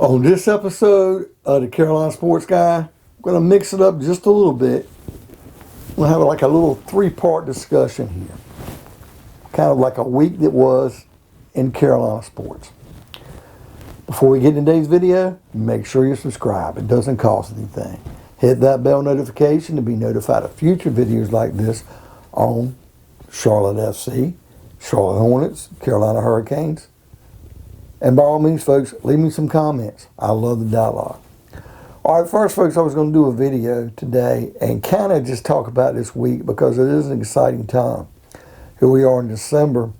On this episode of the Carolina Sports Guy, I'm going to mix it up just a little bit. We'll have like a little three-part discussion here. Kind of like a week that was in Carolina sports. Before we get into today's video, make sure you subscribe. It doesn't cost anything. Hit that bell notification to be notified of future videos like this on Charlotte FC, Charlotte Hornets, Carolina Hurricanes. And by all means, folks, leave me some comments. I love the dialogue. All right, first, folks, I was going to do a video today and kind of just talk about this week because it is an exciting time. Here we are in December,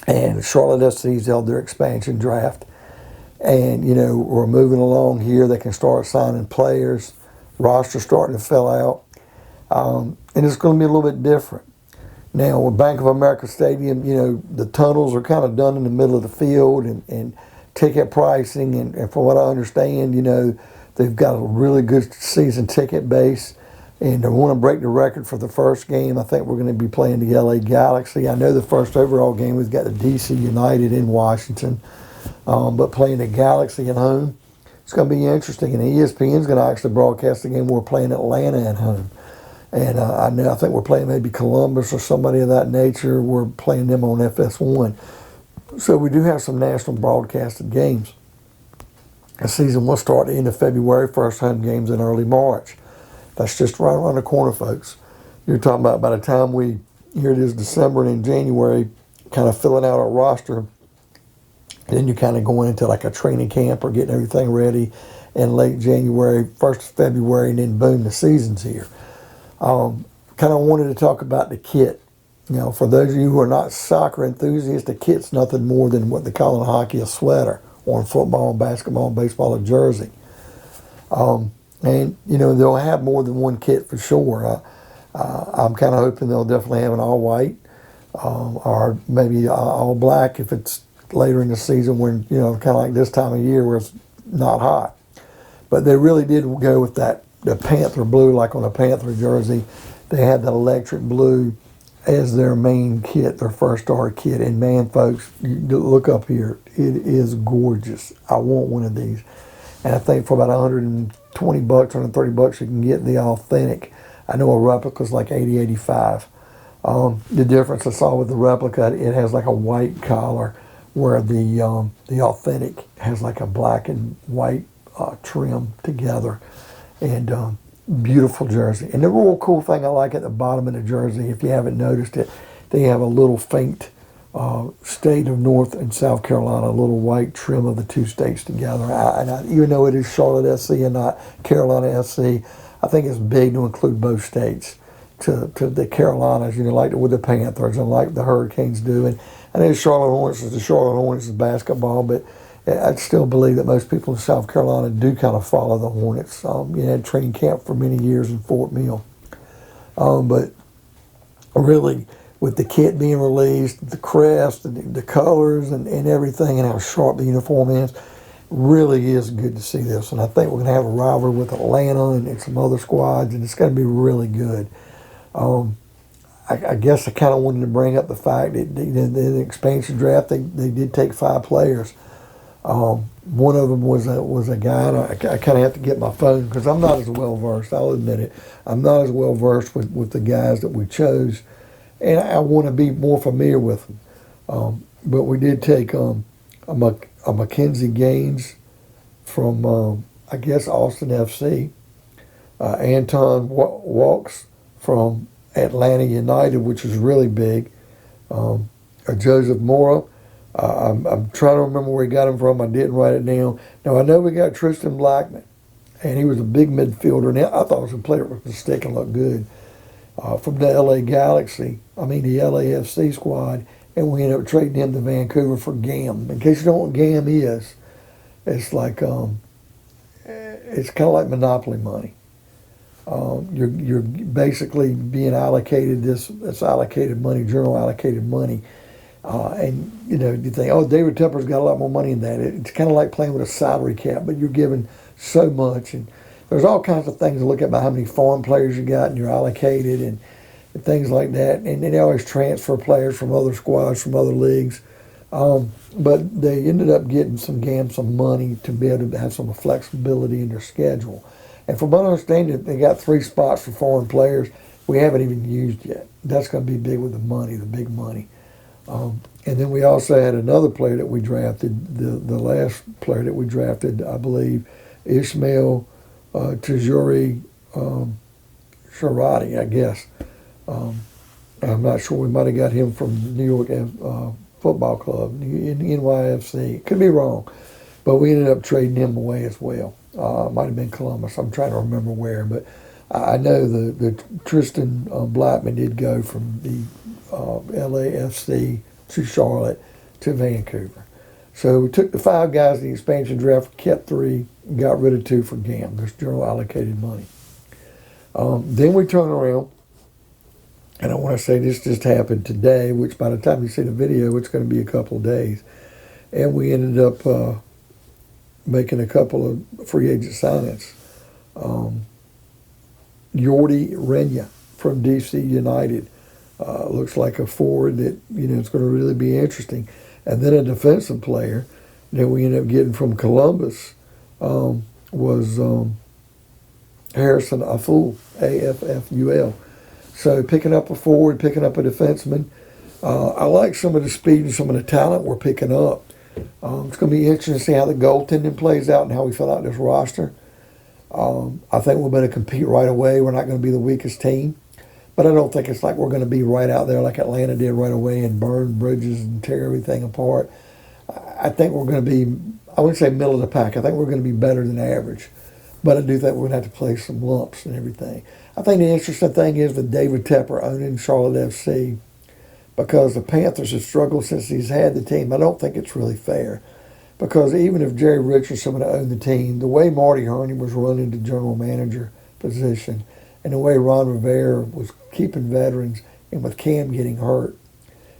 and Charlotte FC's held their expansion draft. And, you know, we're moving along here. They can start signing players. Roster starting to fill out. And it's going to be a little bit different. Now, with Bank of America Stadium, you know, the tunnels are kind of done in the middle of the field and ticket pricing. And from what I understand, you know, they've got a really good season ticket base. And they want to break the record for the first game. I think we're going to be playing the LA Galaxy. I know the first overall game we've got the DC United in Washington. But playing the Galaxy at home, it's going to be interesting. And ESPN's going to actually broadcast the game. We're playing Atlanta at home. And I think we're playing maybe Columbus or somebody of that nature. We're playing them on FS1. So we do have some national broadcasted games. The season will start at the end of February, first home games in early March. That's just right around the corner, folks. You're talking about by the time here it is December and in January, kind of filling out our roster. Then you're kind of going into like a training camp or getting everything ready in late January, 1st of February, and then boom, the season's here. Kind of wanted to talk about the kit. You know, for those of you who are not soccer enthusiasts, the kit's nothing more than what they call in hockey a sweater, or in football, basketball, baseball, a jersey. And, you know, they'll have more than one kit for sure. I'm kind of hoping they'll definitely have an all-white or maybe all black if it's later in the season when, you know, kind of like this time of year where it's not hot. But they really did go with the Panther blue, like on a Panther jersey. They had that electric blue as their main kit, their first star kit. And man, folks, you look up here. It is gorgeous. I want one of these. And I think for about $120, $130, you can get the authentic. I know a replica's like $80, $85. The difference I saw with the replica, it has like a white collar, where the authentic has like a black and white trim together. And beautiful jersey. And the real cool thing I like at the bottom of the jersey, if you haven't noticed it, they have a little faint state of North and South Carolina, a little white trim of the two states together. Even though it is Charlotte SC and not Carolina SC, I think it's big to include both states to the Carolinas, you know, like with the Panthers and like the Hurricanes do. And I know Charlotte Hornets is the Charlotte Hornets is basketball, but I still believe that most people in South Carolina do kind of follow the Hornets. You had training camp for many years in Fort Mill. But really, with the kit being released, the crest, the colors, and everything, and how sharp the uniform is, really is good to see this. And I think we're going to have a rivalry with Atlanta and some other squads, and it's going to be really good. I guess I kind of wanted to bring up the fact that in the expansion draft, they did take 5 players. One of them was a guy, and I kind of have to get my phone because I'm not as well versed. I'll admit it. I'm not as well versed with the guys that we chose, and I want to be more familiar with them. But we did take a Mackenzie Gaines from I guess Austin FC, Anton Walks from Atlanta United, which is really big, Joseph Mora. I'm trying to remember where he got him from. I didn't write it down. Now, I know we got Tristan Blackman, and he was a big midfielder, and I thought he was a player with a stick and looked good. From the LA Galaxy, the LAFC squad, and we ended up trading him to Vancouver for Gam. In case you don't know what Gam is, it's like it's kind of like Monopoly money. You're basically being allocated this allocated money, journal allocated money. And, you know, you think, oh, David Tepper's got a lot more money than that. It's kind of like playing with a salary cap, but you're given so much. And there's all kinds of things to look at about how many foreign players you got and you're allocated and things like that. And they always transfer players from other squads, from other leagues. But they ended up getting some money to be able to have some flexibility in their schedule. And from my understanding, they got 3 spots for foreign players we haven't even used yet. That's going to be big with the money, the big money. And then we also had another player that we drafted, the last player that we drafted, I believe, Ishmael Tajuri Sharati, I guess. I'm not sure. We might have got him from New York Football Club, in NYFC. Could be wrong. But we ended up trading him away as well. Might have been Columbus. I'm trying to remember where. But I know the Tristan Blackman did go from the LAFC to Charlotte to Vancouver. So we took the 5 guys in the expansion draft, kept 3, got rid of 2 for GAM. There's general allocated money. Then we turn around, and I want to say this just happened today, which by the time you see the video, it's going to be a couple of days. And we ended up making a couple of free agent signings. Yordi Renya from DC United. Looks like a forward that, it's going to really be interesting. And then a defensive player that we ended up getting from Columbus was Harrison Afful, Afful. So picking up a forward, picking up a defenseman. I like some of the speed and some of the talent we're picking up. It's going to be interesting to see how the goaltending plays out and how we fill out this roster. I think we're going to compete right away. We're not going to be the weakest team. But I don't think it's like we're going to be right out there like Atlanta did right away and burn bridges and tear everything apart. I think we're going to be, I wouldn't say middle of the pack. I think we're going to be better than average. But I do think we're going to have to play some lumps and everything. I think the interesting thing is with David Tepper owning Charlotte FC, because the Panthers have struggled since he's had the team. I don't think it's really fair. Because even if Jerry Richardson would have owned the team, the way Marty Herney was running the general manager position and the way Ron Rivera was keeping veterans, and with Cam getting hurt,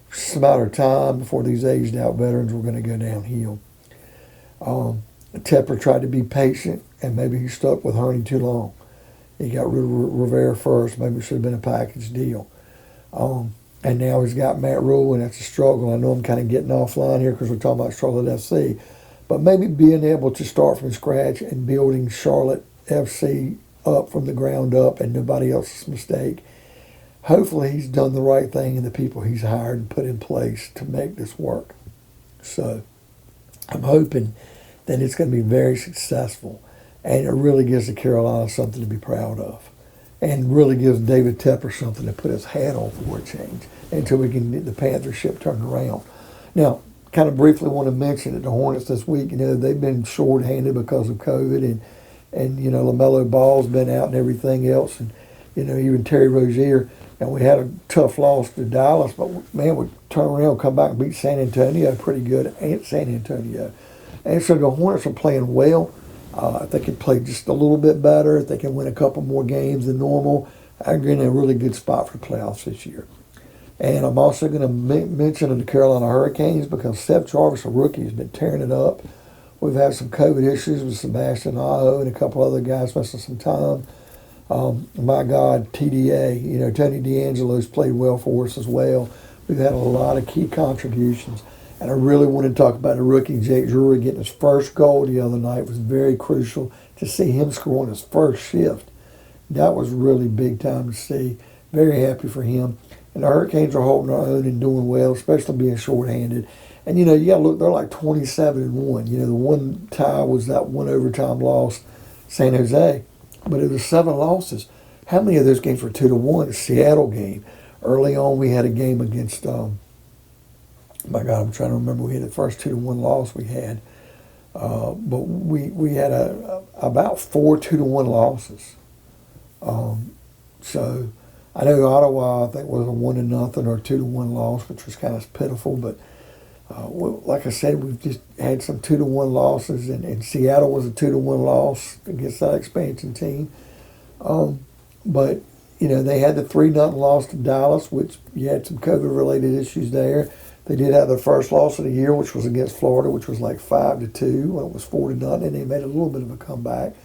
it's just a matter of time before these aged-out veterans were going to go downhill. Tepper tried to be patient, and maybe he stuck with Herney too long. He got rid of Rivera first. Maybe it should have been a package deal. And now he's got Matt Rule, and that's a struggle. I know I'm kind of getting offline here because we're talking about Charlotte FC. But maybe being able to start from scratch and building Charlotte FC up from the ground up and nobody else's mistake. Hopefully he's done the right thing and the people he's hired and put in place to make this work. So I'm hoping that it's going to be very successful, and it really gives the Carolina something to be proud of, and really gives David Tepper something to put his hat on for a change until we can get the Panther ship turned around. Now, kind of briefly want to mention that the Hornets this week, they've been short-handed because of COVID, and LaMelo Ball's been out and everything else, and even Terry Rozier. And we had a tough loss to Dallas, but man, we turn around, come back and beat San Antonio pretty good, and San Antonio. And so the Hornets are playing well. If they can play just a little bit better, if they can win a couple more games than normal, I'm in a really good spot for the playoffs this year. And I'm also going to mention the Carolina Hurricanes because Seth Jarvis, a rookie, has been tearing it up. We've had some COVID issues with Sebastian Aho and a couple other guys missing some time. My God, TDA, Tony D'Angelo's played well for us as well. We've had a lot of key contributions. And I really want to talk about the rookie, Jake Drury, getting his first goal the other night. It was very crucial to see him score on his first shift. That was really big time to see. Very happy for him. And the Hurricanes are holding their own and doing well, especially being shorthanded. And, you got to look, they're like 27-1. The one tie was that one overtime loss, San Jose. But it was 7 losses. How many of those games were 2-1? The Seattle game. Early on, we had a game against, my God, I'm trying to remember. We had the first 2-1 loss we had. But we had about 4 2-1 losses. So I know Ottawa, I think, was a 1-0 or 2-1 loss, which was kind of pitiful. But like I said, we've just had some 2-1 losses, and Seattle was a 2-1 loss against that expansion team. But they had the 3-0 loss to Dallas, which you had some COVID-related issues there. They did have their first loss of the year, which was against Florida, which was like 5-2 when it was 4-0, and they made a little bit of a comeback.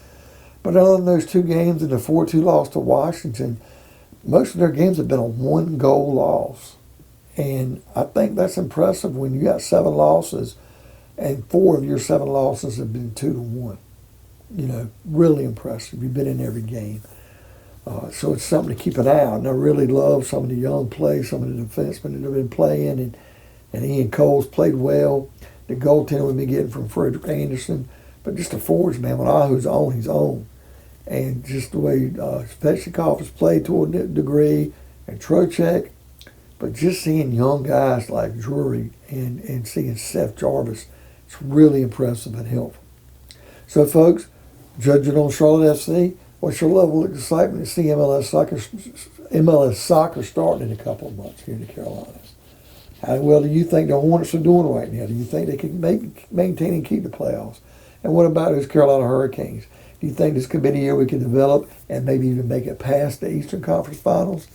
But other than those 2 games and the 4-2 loss to Washington, most of their games have been a 1-goal loss. And I think that's impressive when you got 7 losses and 4 of your 7 losses have been 2-1. You know, really impressive. You've been in every game. So it's something to keep an eye on. And I really love some of the young plays, some of the defensemen that have been playing. And Ian Cole's played well. The goaltender we've been getting from Frederick Anderson. But just the forwards, man, when Ahu's on, he's on. And just the way Svechnikov has played to a degree, and Trocheck. But just seeing young guys like Drury and seeing Seth Jarvis, it's really impressive and helpful. So, folks, judging on Charlotte FC, what's your level of excitement to see MLS soccer starting in a couple of months here in the Carolinas? How well do you think the Hornets are doing right now? Do you think they can maintain and keep the playoffs? And what about those Carolina Hurricanes? Do you think this could be the year we can develop and maybe even make it past the Eastern Conference Finals?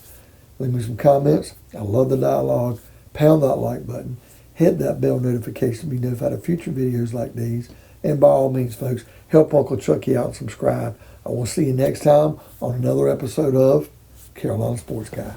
Leave me some comments. I love the dialogue. Pound that like button. Hit that bell notification to be notified of future videos like these. And by all means, folks, help Uncle Chucky out and subscribe. I will see you next time on another episode of Carolina Sports Guy.